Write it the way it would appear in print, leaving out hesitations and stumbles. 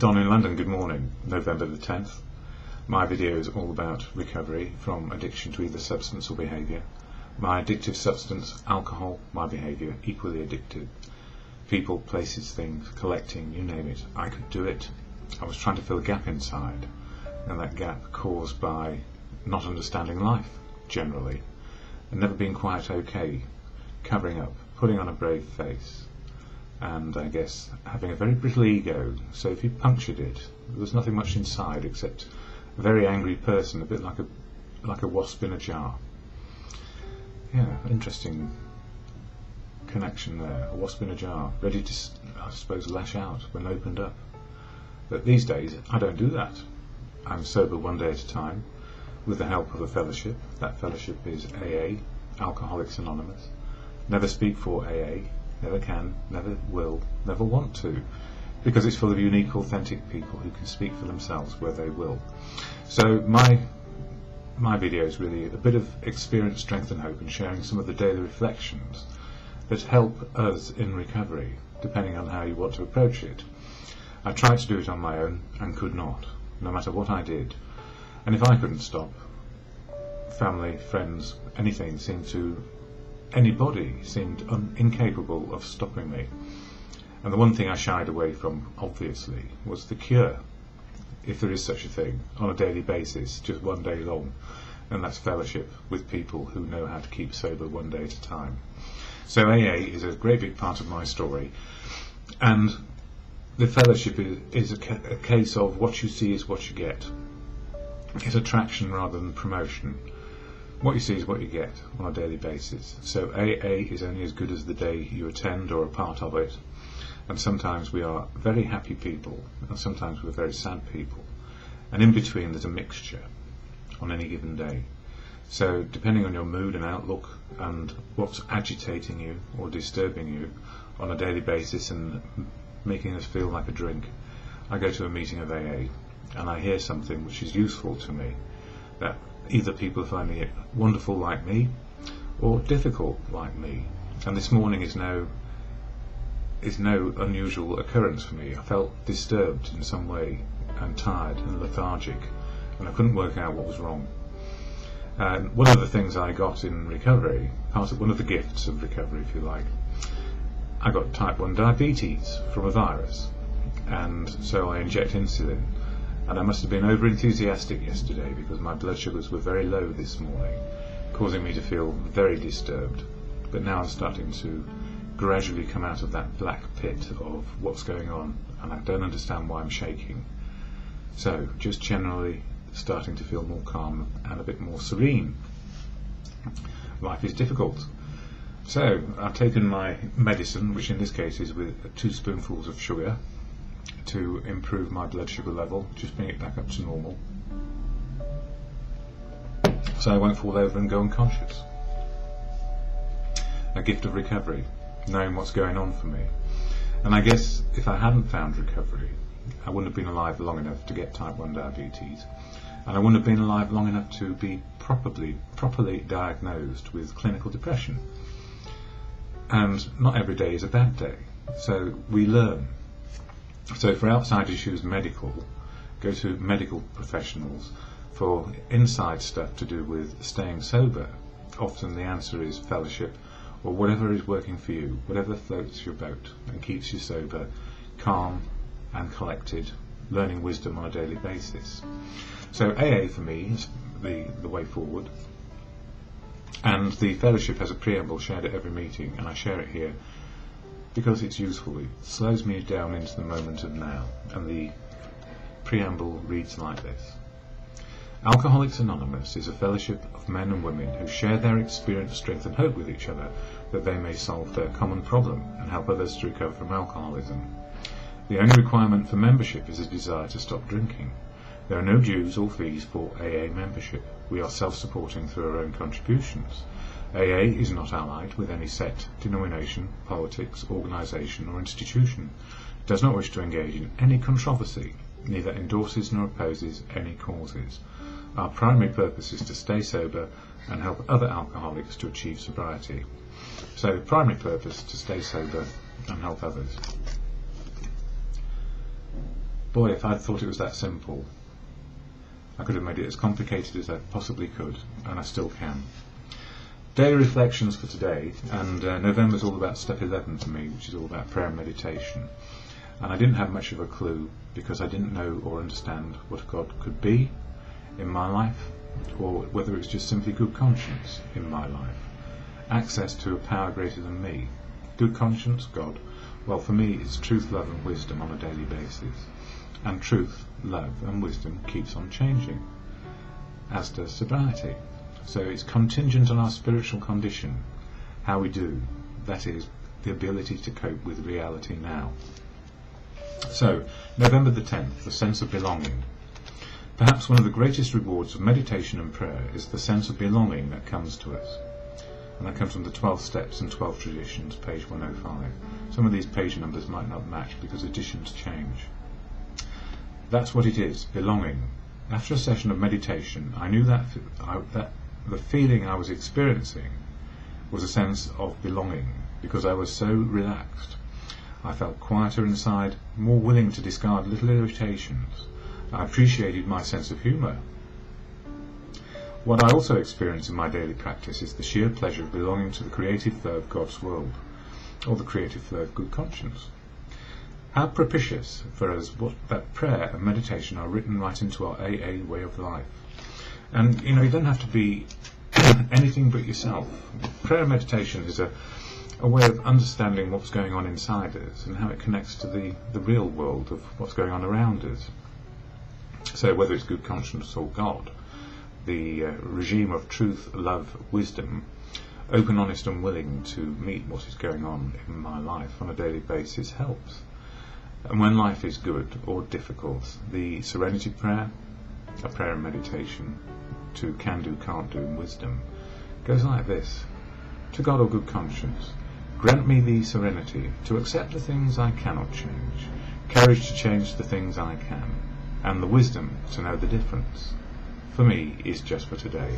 Don in London, good morning, November the 10th. My video is all about recovery from addiction to either substance or behaviour. My addictive substance, alcohol, my behaviour, equally addictive. People, places, things, collecting, you name it. I could do it. I was trying to fill a gap inside, and that gap caused by not understanding life, generally, and never being quite okay, covering up, putting on a brave face, and I guess having a very brittle ego, so if you punctured it, there was nothing much inside except a very angry person, a bit like a wasp in a jar. Yeah, interesting connection there. A wasp in a jar, ready to, I suppose, lash out when opened up. But these days, I don't do that. I'm sober one day at a time, with the help of a fellowship. That fellowship is AA, Alcoholics Anonymous. Never speak for AA, never can, never will, never want to, because it's full of unique, authentic people who can speak for themselves where they will. So my video is really a bit of experience, strength and hope, and sharing some of the daily reflections that help us in recovery, depending on how you want to approach it. I tried to do it on my own and could not, no matter what I did. And if I couldn't stop, family, friends, anybody seemed incapable of stopping me. And the one thing I shied away from, obviously, was the cure, if there is such a thing, on a daily basis, just one day long, and that's fellowship with people who know how to keep sober one day at a time. So AA is a great big part of my story, and the fellowship is a case of what you see is what you get. It's attraction rather than promotion. What you see is what you get on a daily basis. So AA is only as good as the day you attend or are part of it. And sometimes we are very happy people, and sometimes we're very sad people. And in between there's a mixture on any given day. So depending on your mood and outlook and what's agitating you or disturbing you on a daily basis and making us feel like a drink, I go to a meeting of AA and I hear something which is useful to me, that either people are finding it wonderful like me or difficult like me. And this morning is no unusual occurrence for me. I felt disturbed in some way and tired and lethargic, and I couldn't work out what was wrong. And one of the things I got in recovery, one of the gifts of recovery if you like, I got type 1 diabetes from a virus, and so I inject insulin, and I must have been over enthusiastic yesterday because my blood sugars were very low this morning, causing me to feel very disturbed. But now I'm starting to gradually come out of that black pit of what's going on, and I don't understand why I'm shaking. So just generally starting to feel more calm and a bit more serene. Life is difficult. So I've taken my medicine, which in this case is with 2 spoonfuls of sugar, to improve my blood sugar level, just bring it back up to normal, so I won't fall over and go unconscious. A gift of recovery, knowing what's going on for me. And I guess if I hadn't found recovery, I wouldn't have been alive long enough to get type 1 diabetes, and I wouldn't have been alive long enough to be properly diagnosed with clinical depression. And not every day is a bad day, so we learn. So for outside issues medical, go to medical professionals. For inside stuff to do with staying sober, often the answer is fellowship, or whatever is working for you, whatever floats your boat and keeps you sober, calm and collected, learning wisdom on a daily basis. So AA for me is the way forward, and the fellowship has a preamble shared at every meeting, and I share it here because it's useful. It slows me down into the moment of now, and the preamble reads like this. Alcoholics Anonymous is a fellowship of men and women who share their experience, strength and hope with each other, that they may solve their common problem and help others to recover from alcoholism. The only requirement for membership is a desire to stop drinking. There are no dues or fees for AA membership. We are self-supporting through our own contributions. AA is not allied with any sect, denomination, politics, organisation or institution. It does not wish to engage in any controversy, neither endorses nor opposes any causes. Our primary purpose is to stay sober and help other alcoholics to achieve sobriety. So, primary purpose, to stay sober and help others. Boy, if I'd thought it was that simple, I could have made it as complicated as I possibly could, and I still can. Daily reflections for today, and November's all about step 11 for me, which is all about prayer and meditation. And I didn't have much of a clue because I didn't know or understand what God could be in my life, or whether it's just simply good conscience in my life. Access to a power greater than me. Good conscience, God. Well, for me, it's truth, love and wisdom on a daily basis. And truth, love and wisdom keeps on changing, as does sobriety. So it's contingent on our spiritual condition, how we do. That is, the ability to cope with reality now. So, November the 10th, the sense of belonging. Perhaps one of the greatest rewards of meditation and prayer is the sense of belonging that comes to us. And that comes from the 12 Steps and 12 Traditions, page 105. Some of these page numbers might not match because editions change. That's what it is, belonging. After a session of meditation, I knew that the feeling I was experiencing was a sense of belonging, because I was so relaxed. I felt quieter inside, more willing to discard little irritations. I appreciated my sense of humour. What I also experience in my daily practice is the sheer pleasure of belonging to the creative flow of God's world, or the creative flow of good conscience. How propitious for us that prayer and meditation are written right into our AA way of life. And you don't have to be anything but yourself. Prayer and meditation is a way of understanding what's going on inside us and how it connects to the real world of what's going on around us. So whether it's good conscience or God, the regime of truth, love, wisdom, open, honest and willing to meet what is going on in my life on a daily basis helps. And when life is good or difficult, the serenity prayer, a prayer and meditation to can do, can't do and wisdom, goes like this. To God, O good conscience, grant me the serenity to accept the things I cannot change, courage to change the things I can, and the wisdom to know the difference. For me is just for today.